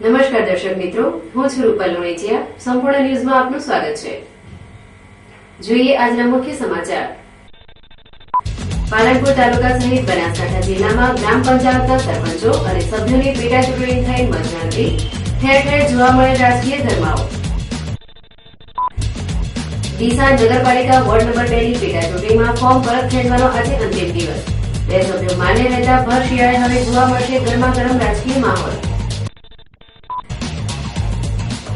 નમસ્કાર દર્શક મિત્રો, હું છું રૂપલ લુણેચિયા. સંપૂર્ણ ન્યૂઝમાં આપનું સ્વાગત છે. જોઈએ આજના મુખ્ય સમાચાર. પાલનપુર તાલુકા સહિત બનાસકાંઠા જિલ્લામાં ગ્રામ પંચાયતના સરપંચો અને સભ્યોની પેટા ચૂંટણી થઈ મતગણતરી. ઠેર ઠેર જોવા મળે રાજકીય ગરમાવો. ડીસા નગરપાલિકા વોર્ડ નંબર 2 ની પેટા ચૂંટણીમાં ફોર્મ પરત ખેંચવાનો આજે અંતિમ દિવસ. 2 સભ્યો માન્ય રહેતા ભર શિયાળે હવે જોવા મળશે ગરમા ગરમ રાજકીય માહોલ.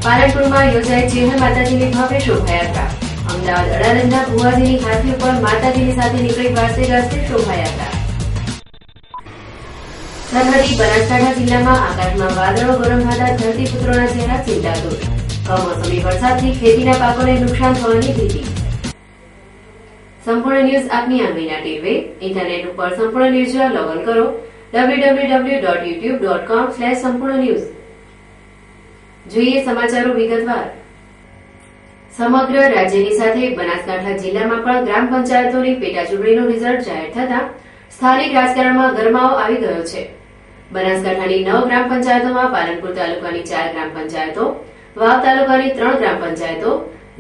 પાલનપુરમાં યોજાઈ ચેહર માતાજીની ભવ્ય શોભાયાત્રા. અમદાવાદ અડાલજના ભુવાજીની હાથી ઉપર માતાજીની સાથે નીકળી વાજતે ગાજતે શોભાયાત્રા. સરહદી બનાસકાંઠા જિલ્લામાં આકાશમાં વાદળો ગરમાતા ધરતીપુત્રોના ચહેરા ચિંતાતુર. કમોસમી વરસાદથી ખેતીના પાકોને નુકસાન થવાની ભીતિ. સંપૂર્ણ ન્યૂઝ આપની આંગળીના ટેરવે. ઇન્ટરનેટ ઉપર સંપૂર્ણ ન્યૂઝ લોગિન કરો www.youtube.com/સંપૂર્ણ જોઈએ સમાચારો વિગતવાર. સમગ્ર રાજ્યની સાથે બનાસકાંઠા જિલ્લામાં પણ ગ્રામ પંચાયતોની પેટા ચૂંટણીનું રિઝલ્ટ જાહેર થતા સ્થાનિક રાજકારણમાં ગરમાવો આવી ગયો છે. બનાસકાંઠાની 9 ગ્રામ પંચાયતોમાં પાલનપુર તાલુકાની 4 ગ્રામ પંચાયતો, વાવ તાલુકાની 3 ગ્રામ પંચાયતો,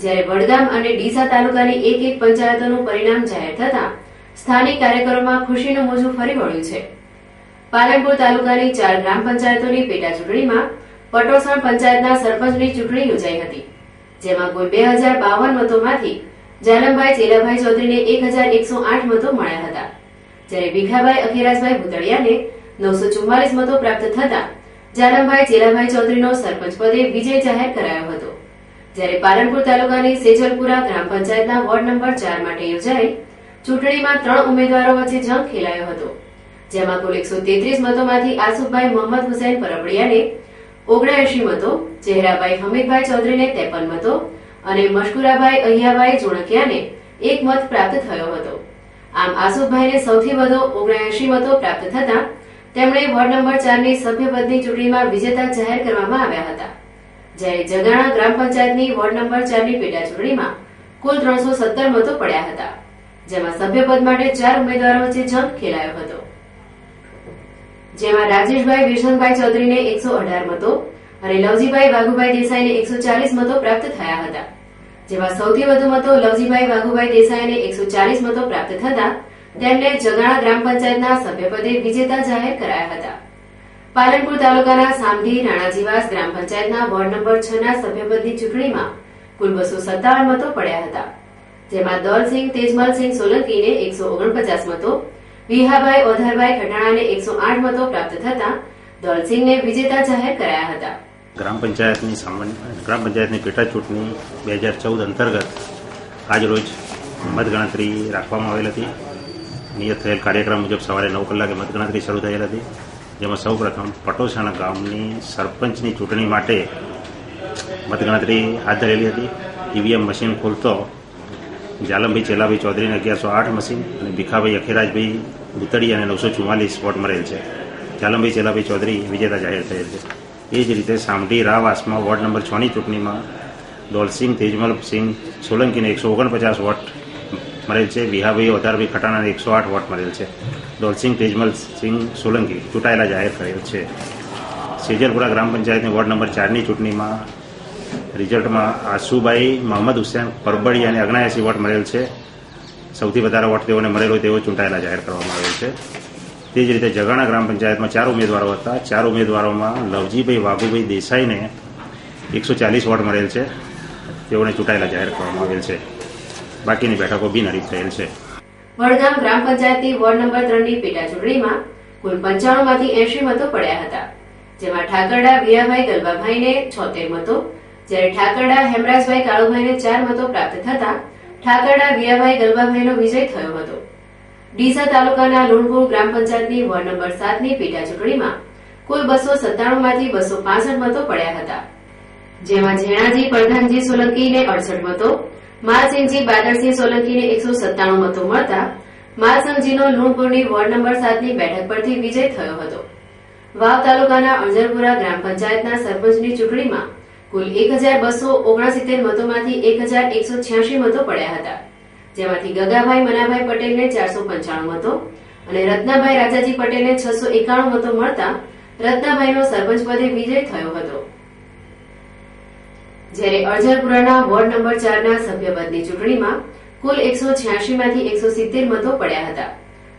જ્યારે વડગામ અને ડીસા તાલુકાની 1 પંચાયતોનું પરિણામ જાહેર થતા સ્થાનિક કાર્યકરોમાં ખુશીનું મોજું ફરી વળ્યું છે. પાલનપુર તાલુકાની 4 ગ્રામ પંચાયતોની પેટા ચૂંટણીમાં પટોસણ પંચાયતના સરપંચની ચૂંટણી યોજાઈ હતી, જેમાં કુલ 2052 મતોમાંથી જાલમભાઈ ચેલાભાઈ ચૌધરીને 1108 મતો મળ્યા હતા, જ્યારે ભીખાભાઈ અખિરાજભાઈ ભૂતળિયાને 944 મતો પ્રાપ્ત થતા જાલમભાઈ ચેલાભાઈ ચૌધરીનો સરપંચ પદે વિજય જાહેર કરાયો હતો. જ્યારે પાલનપુર તાલુકાની સેજલપુરા ગ્રામ પંચાયતના વોર્ડ નંબર 4 માટે યોજાઈ ચૂંટણીમાં 3 ઉમેદવારો વચ્ચે જંગ ખેલાયો હતો, જેમાં કુલ 133 મતોમાંથી આસુફભાઈ મોહમ્મદ હુસૈન પરબડિયાને 79 મતો, ચહેરાભાઈ હમીદભાઈ ચૌધરીને 53 મતો અને મશકુરાભાઈ અહિયાભાઈ જોણકિયાને 1 મત પ્રાપ્ત થયો હતો. આમ આસુફભાઈને સૌથી વધુ 79 મતો પ્રાપ્ત થતા તેમણે વોર્ડ નંબર 4 ની સભ્યપદની ચૂંટણીમાં વિજેતા જાહેર કરવામાં આવ્યા હતા. જ્યારે જગાણા ગ્રામ પંચાયતની વોર્ડ નંબર 4 ની પેટા ચૂંટણીમાં કુલ 317 મતો પડ્યા હતા, જેમાં સભ્યપદ માટે 4 ઉમેદવારો વચ્ચે જંગ ખેલાયો હતો. જેમાં રાજેશભાઈ વિરસનભાઈ ચૌધરીને 118 મતો અને લવજીભાઈ વાઘુભાઈ દેસાઈને 140 મતો પ્રાપ્ત થયા હતા. જેમાં સૌથી વધુ મતો લવજીભાઈ વાઘુભાઈ દેસાઈને 140 મતો પ્રાપ્ત થતા તેમને જગાણા ગ્રામ પંચાયતના સભ્યપદે વિજેતા જાહેર કરાયા હતા. પાલનપુર તાલુકાના સામઢી રાણાજીવાસ ગ્રામ પંચાયતના વોર્ડ નંબર 6 ના સભ્યપદની ચૂંટણીમાં કુલ 257 મતો પડ્યા હતા, જેમાં દોલસિંહ તેજમલસિંહ સોલંકીને 149 મતો, વિહાભાઈ ઓધારભાઈ ખટાણાને 108 મતો પ્રાપ્ત થતા દોલસિંહને વિજેતા જાહેર કરાયા હતા. ગ્રામ પંચાયતની પેટા ચૂંટણી 2014 અંતર્ગત આજરોજ મતગણતરી રાખવામાં આવેલ હતી. નિયત થયેલ કાર્યક્રમ મુજબ સવારે 9 કલાકે મતગણતરી શરૂ થયેલ હતી, જેમાં સૌપ્રથમ પટોસણ ગામની સરપંચની ચૂંટણી માટે મતગણતરી હાથ ધરેલી હતી. ઈવીએમ મશીન ખોલતો જાલમભાઈ ચેલાભાઈ ચૌધરીને 1108 મશીન અને ભીખાભાઈ અખિરાજભાઈ ભૂતળિયાને 944 વોટ મળેલ છે. જાલમભાઈ ચેલાભાઈ ચૌધરી વિજેતા જાહેર થયેલ છે. એ જ રીતે સામઢી રાવાસમાં વોર્ડ નંબર 6 ની ચૂંટણીમાં દોલસિંહ તેજમલસિંહ સોલંકીને 149 વોટ મળેલ છે. વિહાભાઈ ઓધારભાઈ ખટાણાને 108 વોટ મળેલ છે. દોલસિંહ તેજમલસિંહ સોલંકી ચૂંટાયેલા જાહેર કરેલ છે. સેજલપુરા ગ્રામ પંચાયતની વોર્ડ નંબર 4 ની ચૂંટણીમાં રિઝલ્ટમાં આસુભાઈ મોહમ્મદ હુસૈન પરબડિયાને 79 વોટ મળેલ છે. સૌથી વધારે વોટ તેઓને મળેલો તેઓ ચૂંટાયેલા જાહેર કરવામાં આવેલ છે. તે જ રીતે જગાણા ગ્રામ પંચાયતમાં 4 ઉમેદવારો હતા. 4 ઉમેદવારોમાં લવજીભાઈ વાઘુભાઈ દેસાઈને 140 વોટ મળેલ છે. તેઓને ચૂંટાયેલા જાહેર કરવામાં આવેલ છે. બાકીની બેઠકો બિનહરીફ થયેલ છે. વડગામ ગ્રામ પંચાયતની વોર્ડ નંબર 3 ની પેટા ચૂંટણીમાં કુલ 95 માંથી 80 મતો પડ્યા હતા, જેમાં ઠાકરડા વીરાભાઈ ગલબાભાઈને 76 મતો, જ્યારે ઠાકરડા હેમરાજભાઈ કાળુભાઈને 4 મતો પ્રાપ્ત થતા ઠાકરડા વીરાભાઈ ગલબાભાઈનો વિજય થયો હતો. ડીસા તાલુકાના લુણપુર ગ્રામ પંચાયતની વોર્ડ નંબર 7 ની પેટા ચૂંટણીમાં કુલ 297 માંથી 265 મતો પડ્યા હતા, જેમાં ઝેણાજી પ્રધાનજી સોલંકીને 68 મતો, માલસિંહજી બાદરસિંહ સોલંકીને 197 મતો મળતા માલસંગજીનો લુણપુરની વોર્ડ નંબર 7 ની બેઠક પરથી વિજય થયો હતો. વાવ તાલુકાના અણજરપુરા ગ્રામ પંચાયતના સરપંચની ચૂંટણીમાં કુલ 1269 મતોમાંથી 1186 મતો પડ્યા હતા, જેમાંથી ગગાભાઈ મનાભાઈ પટેલને 495 મતો અને રત્નાભાઈ રાજાજી પટેલને 691 મતો મળતા રત્નાભાઈનો સરપંચ પદે વિજય થયો હતો. જ્યારે અરજરપુરાના વોર્ડ નંબર 4 ના સભ્યપદની ચૂંટણીમાં કુલ 186 માંથી 170 મતો પડ્યા હતા,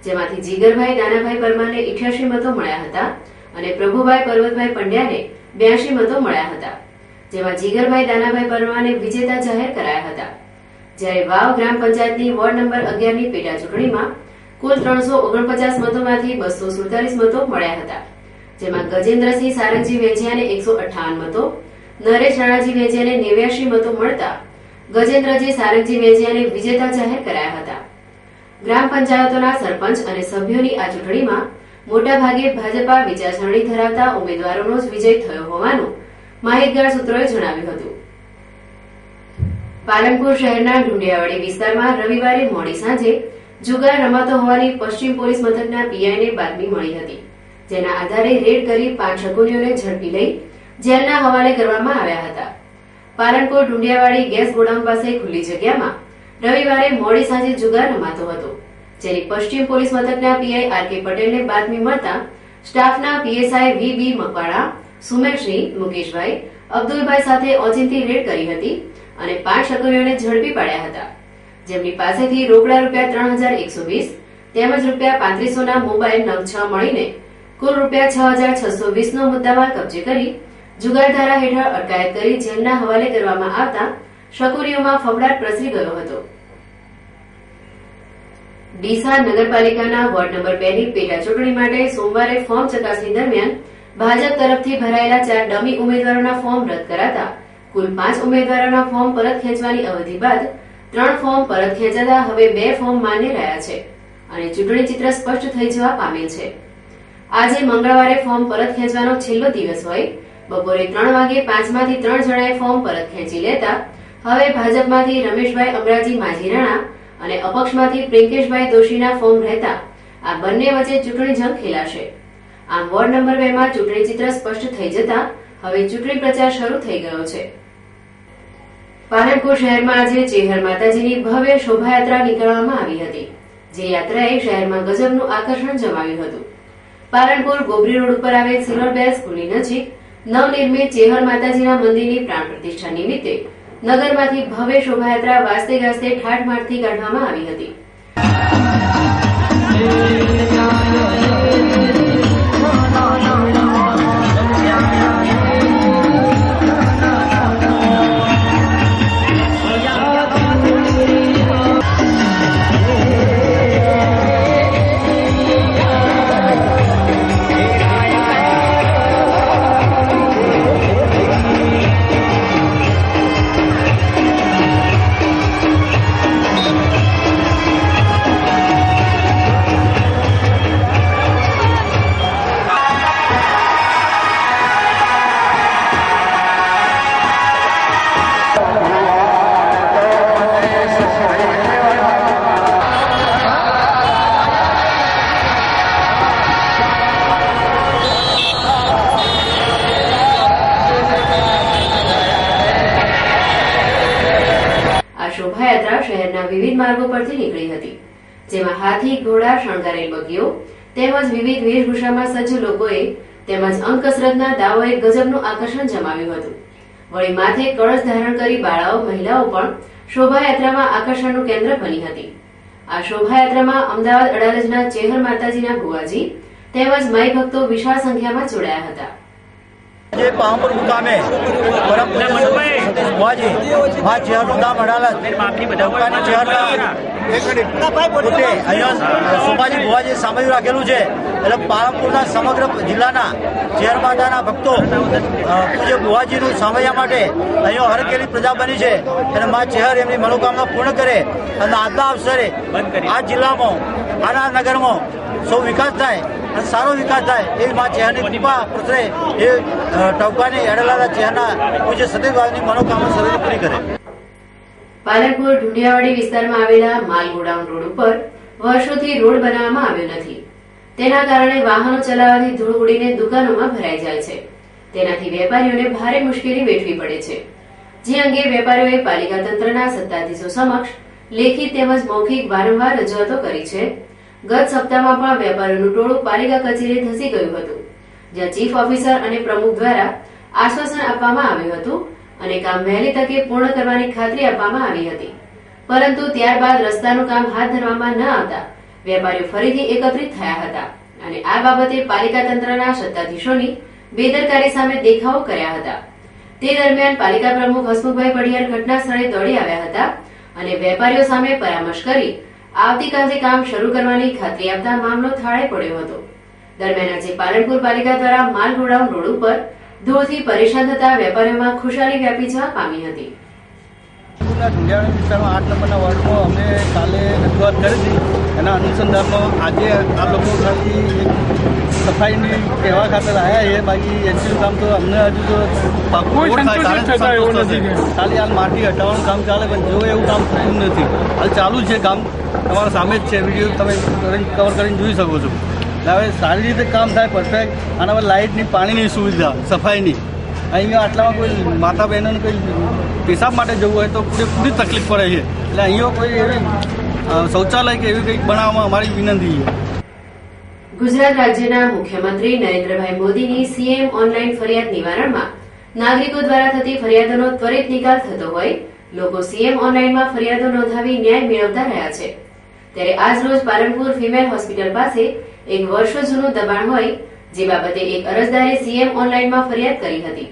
જેમાંથી જીગરભાઈ દાનાભાઈ પરમારને 88 મતો મળ્યા હતા અને પ્રભુભાઈ પર્વતભાઈ પંડ્યાને 82 મતો મળ્યા હતા, જેમાં જીગરભાઈ દાનાભાઈ પરમારને વિજેતા જાહેર કરાયા હતા. જ્યારે વાવ ગ્રામ પંચાયતની વોર્ડ નંબર 11 ની પેટા ચૂંટણીમાં કુલ 349 મતોમાંથી 247 મતો મળ્યા હતા, જેમાં ગજેન્દ્રસિંહ સારંગજી વેજિયાને 158 મતો, નરેશ રાણાજી વેજિયાને 89 મતો મળતા ગજેન્દ્રજી સારંગજી વેજિયાને વિજેતા જાહેર કરાયા હતા. ગ્રામ પંચાયતોના સરપંચ અને સભ્યોની આ ચૂંટણીમાં મોટાભાગે ભાજપા વિચારસરણી ધરાવતા ઉમેદવારોનો જ વિજય થયો હોવાનું માહિતગાર સૂત્રોએ જણાવ્યું હતું. પાલનપુર શહેરના ઢુંડિયાવાડી વિસ્તારમાં રવિવારે મોડી સાંજે જુગાર રમાતો હોવાની પશ્ચિમ પોલીસ મથકના પીઆઈને બાતમી મળી હતી, જેના આધારે રેડ કરી 5 શકુનીઓને ઝડપી લઈ જેલના હવાલે કરવામાં આવ્યા હતા. પાલનપુર ઢુંડિયાવાડી ગેસ ગોડાઉન પાસે ખુલ્લી જગ્યામાં રવિવારે મોડી સાંજે જુગાર રમાતો હતો, જેની પશ્ચિમ પોલીસ મથકના પીઆઈ આર.કે. પટેલને બાતમી મળતા સ્ટાફના પીએસઆઈ વી.બી. મકવાણા, સુમેશસિંહ, મુકેશભાઈ, અબ્દુલભાઈ સાથે ઓચિંતી રેડ કરી હતી અને 5 શકુનીઓને ઝડપી પાડ્યા હતા, જેમની પાસેથી રોકડા રૂપિયા 3120 તેમજ રૂપિયા 3500 ના મોબાઈલ નંગ 6 મળીને કુલ રૂપિયા 6620 નો મુદ્દામાલ કબજે કરી જુગારધારા હેઠળ અટકાયત કરી જેલના હવાલે કરવામાં આવતા શકુનીઓમાં ફફડાટ પ્રસરી ગયો હતો. ડીસા નગરપાલિકાના વોર્ડ નંબર 2 ની પેટા ચૂંટણી માટે સોમવારે ફોર્મ ચકાસણી દરમિયાન ભાજપ તરફથી ભરાયેલા 4 ડમી ઉમેદવારોના ફોર્મ રદ કરાતા કુલ 5 ઉમેદવારોના ફોર્મ પરત ખેંચવાની અવધિ બાદ 3 ફોર્મ પરત ખેંચાતા હવે 2 ફોર્મ માન્ય રહ્યા છે અને ચૂંટણી ચિત્ર સ્પષ્ટ થઈ જવા પામેલ છે. આજે મંગળવારે ફોર્મ પરત ખેંચવાનો છેલ્લો દિવસ હોય બપોરે 3 વાગે 5 માંથી 3 જણાએ ફોર્મ પરત ખેંચી લેતા હવે ભાજપમાંથી રમેશભાઈ અમરાજી માજીરાણા અને અપક્ષમાંથી પ્રિંકેશભાઈ દોશીના ફોર્મ રહેતા આ બંને વચ્ચે ચૂંટણી જંગ ખેલાશે. આમ વોર્ડ નંબર 2 માં ચૂંટણી ચિત્ર સ્પષ્ટ થઈ જતા હવે ચૂંટણી પ્રચાર શરૂ થઈ ગયો છે. પાલનપુર શહેરમાં આજે ચેહર માતાજીની ભવ્ય શોભાયાત્રા નીકળવામાં આવી હતી, જે યાત્રાએ શહેરમાં ગજબનું આકર્ષણ જમાવ્યું હતું. પાલનપુર ગોબરી રોડ ઉપર આવેલ સિલ્વરબેલ સ્કૂલની નજીક નવનિર્મિત ચેહર માતાજીના મંદિરની પ્રાણ પ્રતિષ્ઠા નિમિત્તે નગરમાંથી ભવ્ય શોભાયાત્રા વાજતે ગાજતે ઠાઠમાઠથી કાઢવામાં આવી હતી. શોભાયાત્રા શહેરના વિવિધ માર્ગો પરથી નીકળી હતી, જેમાં હાથી, ઘોડા, શણગારેલ બગીઓ તેમજ વિવિધ વેશભૂષામાં સજ્જ લોકોએ તેમજ અંકકસરતના દાવોએ ગજબનું આકર્ષણ જમાવ્યું હતું. વળી માથે કળશ ધારણ કરી બાળાઓ, મહિલાઓ પણ શોભાયાત્રામાં આકર્ષણનું કેન્દ્ર બની હતી. આ શોભાયાત્રામાં અમદાવાદ અડાલજના ચેહર માતાજીના બુવાજી તેમજ માઈ ભક્તો વિશાળ સંખ્યામાં જોડાયા હતા. જે પામપુર મુકામે પરમ ભુવાજી માં ચેહરનું ગામ અડાલજ દુકાની ચેહરના પોતે અહીંયા સોમાજી ભુવાજી સામયું રાખેલું છે. એટલે પાલનપુરના સમગ્ર જિલ્લાના ચેહર માતાના ભક્તો પૂજ્ય ભુવાજીનું સામૈયા માટે અહીંયા હરકેલી પ્રજા બની છે અને માં ચેહર એમની મનોકામના પૂર્ણ કરે અને આજના અવસરે આ જિલ્લામાં આના નગરમાં સૌ વિકાસ થાય અને સારો વિકાસ થાય એ માં ચેહરની કૃપા પ્રસરે એ ટવકાની એડલાના ચેહરના પૂજ્ય સતીભાઈની મનોકામના સર્વે પૂરી કરે. પાલનપુર ઢુંડિયાવાડી વિસ્તારમાં આવેલા માલ ગોડાઉન રોડ ઉપર વર્ષોથી રોડ બનાવવામાં આવ્યો નથી. તેના કારણે વાહનો ચલાવવાથી ધૂળ ઉડીને દુકાનોમાં ભરાઈ જાય છે. તેનાથી વેપારીઓને ભારે મુશ્કેલી વેઠવી પડે છે, જે અંગે વેપારીઓએ પાલિકા તંત્રના સત્તાધીશો સમક્ષ લેખિત તેમજ મૌખિક વારંવાર રજૂઆતો કરી છે. ગત સપ્તાહમાં પણ વેપારીઓનું ટોળું પાલિકા કચેરીએ ધસી ગયું હતું જ્યાં ચીફ ઓફિસર અને પ્રમુખ દ્વારા આશ્વાસન આપવામાં આવ્યું હતું અને કામ વહેલી તકે પૂર્ણ કરવાની ખાતરી આપવામાં આવી હતી, પરંતુ ત્યારબાદ રસ્તાનું કામ હાથ ધરવામાં ન આવતા વેપારીઓ ફરીથી એકત્રિત થયા હતા અને આ બાબતે પાલિકા તંત્રના સત્તાધીશોની બેદરકારી સામે દેખાવો કર્યા હતા. તે દરમિયાન પાલિકા પ્રમુખ હસમુખભાઈ પડિયાર ઘટના સ્થળે દોડી આવ્યા હતા અને વેપારીઓ સામે પરામર્શ કરી આવતીકાલથી કામ શરૂ કરવાની ખાતરી આપતા મામલો થાળે પડ્યો હતો. દરમિયાન આજે પાલનપુર પાલિકા દ્વારા માલ ગોડાઉન રોડ ઉપર ધૂળથી પરેશાન થતા વેપારીઓમાં ખુશાલી વ્યાપી જવા પામી હતી. ઢુંડિયાણા વિસ્તારમાં 8 નંબરના વોર્ડમાં અમને કાલે રજૂઆત કરી હતી. એના અનુસંધાનમાં આજે આ લોકો ખાલી સફાઈની કહેવા ખાતર આવ્યા છે. બાકી એક્ચ્યુઅલ કામ તો અમને હજુ તો ખાલી હાલ માટી હટાવવાનું કામ ચાલે, પણ જો એવું કામ થયું નથી. હાલ ચાલુ છે કામ, તમારા સામે જ છે, વિડીયો તમે કવર કરીને જોઈ શકો છો. હવે સારી રીતે કામ થાય પરફેક્ટ. આના પર લાઇટની, પાણીની સુવિધા, સફાઈની. અહીંયા આટલામાં કોઈ માતા બહેનોને કોઈ પેશાબ માટે જવું હોય તો પૂરી તકલીફ પડે છે. એટલે અહીંયા કોઈ એવી શૌચાલય કે એવી કંઈક બનાવવામાં અમારી વિનંતી છે. ગુજરાત રાજ્યના મુખ્યમંત્રી નરેન્દ્રભાઈ મોદીની સીએમ ઓનલાઈન ફરિયાદ નિવારણમાં નાગરિકો દ્વારા થતી ફરિયાદોનો ત્વરિત નિકાલ થતો હોય લોકો સીએમ ઓનલાઈનમાં ફરિયાદો નોંધાવી ન્યાય મેળવતા રહ્યા છે. ત્યારે આજરોજ પાલનપુર ફિમેલ હોસ્પિટલ પાસે એક વર્ષો જૂનું દબાણ હોય જે બાબતે એક અરજદારે સીએમ ઓનલાઈનમાં ફરિયાદ કરી હતી.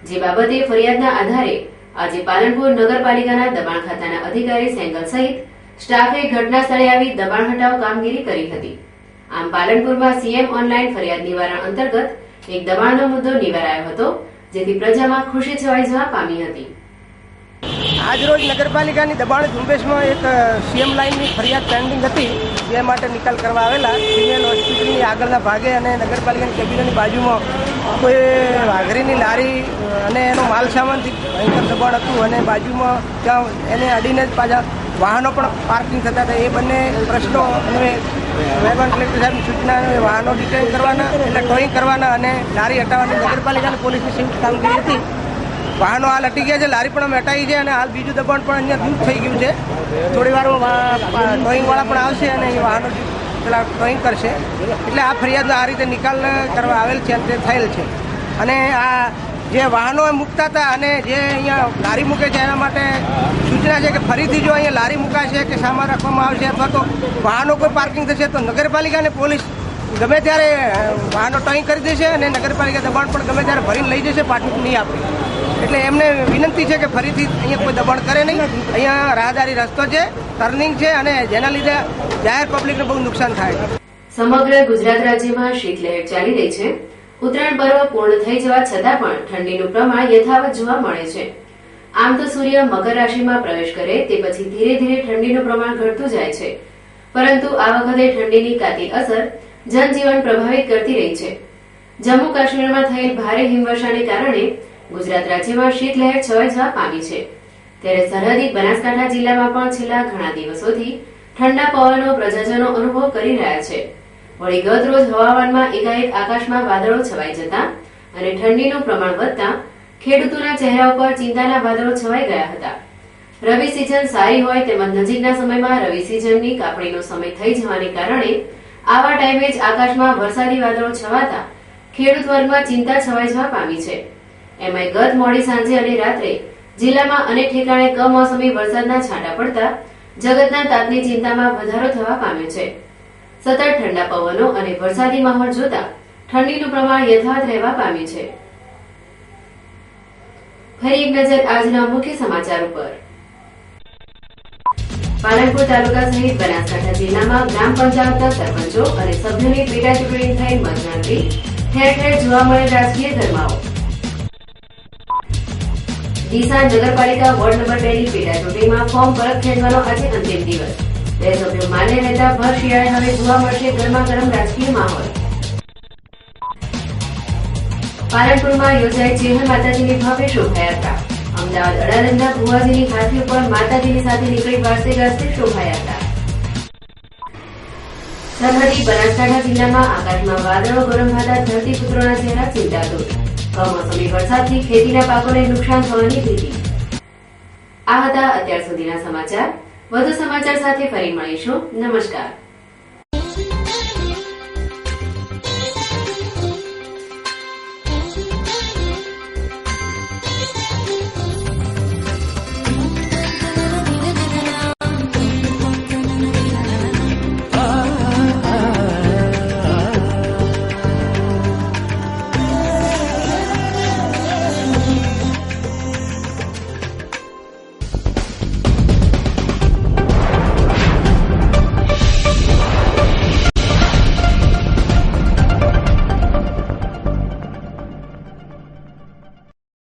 જે બાબતે ફરિયાદના આધારે આજે પાલનપુર નગરપાલિકાના દબાણ ખાતાના અધિકારી સેંગલ સહિત સ્ટાફે ઘટના સ્થળે આવી દબાણ હટાવ કામગીરી કરી હતી. આમ પાલનપુરમાં સીએમ ઓનલાઈન ફરિયાદ નિવારણ અંતર્ગત એક દબાણનો મુદ્દો નિવારાયો હતો, જેથી પ્રજામાં ખુશી છવાઈ જવા પામી હતી. આજરોજ નગરપાલિકાની દબાણ ઝુંબેશમાં એક સીએમ લાઇનની ફરિયાદ પેન્ડિંગ હતી, જે માટે નિકાલ કરવા આવેલા. ફિમેલ હોસ્પિટલની આગળના ભાગે અને નગરપાલિકાની કેબિનની બાજુમાં કોઈ વાઘરીની લારી અને એનો માલ સામાનથી ભયંકર દબાણ હતું અને બાજુમાં ત્યાં એને અડીને જ પાછા વાહનો પણ પાર્કિંગ થતા હતા. એ બંને પ્રશ્નો અને વેગન કલેક્ટર સાહેબની સૂચના વાહનો ડિટેન કરવાના, એટલે ટોઈંગ કરવાના અને લારી હટાવવાની નગરપાલિકાની પોલીસની સંયુક્ત કામગીરી હતી. વાહનો હાલ હટી ગયા છે, લારી પણ અમે હટાવી છે અને હાલ બીજું દબાણ પણ અહીંયા દૂર થઈ ગયું છે. થોડી વારમાં ટોઈંગવાળા પણ આવશે અને એ વાહનો પેલા ટોઈંગ કરશે. એટલે આ ફરિયાદનો આ રીતે નિકાલ કરવા આવેલ છે અને તે થયેલ છે. અને આ જે વાહનો મૂકતા હતા અને જે અહીંયા લારી મૂકે છે એના માટે સૂચના છે કે ફરીથી જો અહીંયા લારી મૂકાશે કે સામાન રાખવામાં આવશે અથવા તો વાહનો કોઈ પાર્કિંગ થશે તો નગરપાલિકા અને પોલીસ ગમે ત્યારે વાહનો ટોઈંગ કરી દેશે અને નગરપાલિકા દબાણ પણ ગમે ત્યારે ભરીને લઈ જશે, પાછું નહીં આપે. એટલે એમને વિનંતી છે કે ફરીથી અહીંયા કોઈ દબાણ કરે નહીં. અહીંયા રાહદારી રસ્તો છે, ટર્નિંગ છે અને જેના લીધે જાહેર પબ્લિકને બહુ નુકસાન થાય છે. સમગ્ર ગુજરાત રાજ્યમાં શીતલહેર ચાલી રહી છે. ઉત્તરાયણ પર્વ પૂર્ણ થઈ જવા છતાં પણ ઠંડીનું પ્રમાણ યથાવત જોવા મળે છે. આમ તો સૂર્ય મકર રાશિમાં પ્રવેશ કરે તે પછી ધીરે ધીરે ઠંડીનું પ્રમાણ ઘટતું જાય છે, પરંતુ આ વખતે ઠંડીની કાતિલ અસર જનજીવન પ્રભાવિત કરતી રહી છે. જમ્મુ કાશ્મીરમાં થયેલ ભારે હિમવર્ષાને કારણે ગુજરાત રાજ્યમાં શીતલહેર છવાઈ જવા પામી છે. ત્યારે સરહદી બનાસકાંઠા જિલ્લામાં પણ છેલ્લા ઘણા દિવસોથી ઠંડા પવનો પ્રજાજનો અનુભવ કરી રહ્યા છે. વળી ગત રોજ હવામાનમાં એકાએક આકાશમાં વાદળો છવાઈ જતા અને ઠંડીનું પ્રમાણ વધતા ખેડૂતોના ચહેરા ઉપર ચિંતાના વાદળો છવાઈ ગયા હતા. રવિ સિઝન સારી હોય તેમજ નજીકના સમયમાં રવિ સિઝનની કાપણીનો સમય થઈ જવાને કારણે આવા ટાઈમે જ આકાશમાં વરસાદી વાદળો છવાતા ખેડૂત વર્ગમાં ચિંતા છવાઈ જવા પામી છે. એમાંય ગત મોડી સાંજે અને રાત્રે જિલ્લામાં અનેક ઠેકાણે કમોસમી વરસાદના છાંટા પડતા જગતના તાતની ચિંતામાં વધારો થવા પામ્યો છે. સતત ઠંડા પવનો અને વરસાદી માહોલ જોતા ઠંડીનું પ્રમાણ યથાવત રહેવા પામ્યું છે. ફરી એક નજર આજના મુખ્ય સમાચાર ઉપર. પાલનપુર તાલુકા સહિત બનાસકાંઠા જિલ્લામાં ગ્રામ પંચાયતના સરપંચો અને સભ્યોની પેટા ચૂંટણી થઈ મતગણતરી. ઠેર ઠેર જોવા મળે રાજકીય ગરમાવો. ડીસા નગરપાલિકા વોર્ડ નંબર 2 ની પેટા ચૂંટણીમાં ફોર્મ પરત ખેંચવાનો આજે અંતિમ દિવસ. 2 સભ્યો માન્ય રહેતા ભર શિયાળે હવે જોવા મળશે ગરમા ગરમ રાજકીય માહોલ. પાલનપુરમાં યોજાઈ ચેહર માતાજીની ભવ્ય શોભાયાત્રા. અમદાવાદ અડાલજના ભુવાજીની હાથી ઉપર માતાજીની સાથે નીકળી વાજતે ગાજતે શોભાયાત્રા. સરહદી બનાસકાંઠા જિલ્લામાં આકાશમાં વાદળો ગરમાતા ધરતીપુત્રોના ચહેરા ચિંતાતુર. કમોસમી વરસાદથી ખેતીના પાકોને નુકસાન થવાની ભીતિ. આ હતા અત્યાર સુધીના સમાચાર. વધુ સમાચાર સાથે ફરી મળીશું. નમસ્કાર.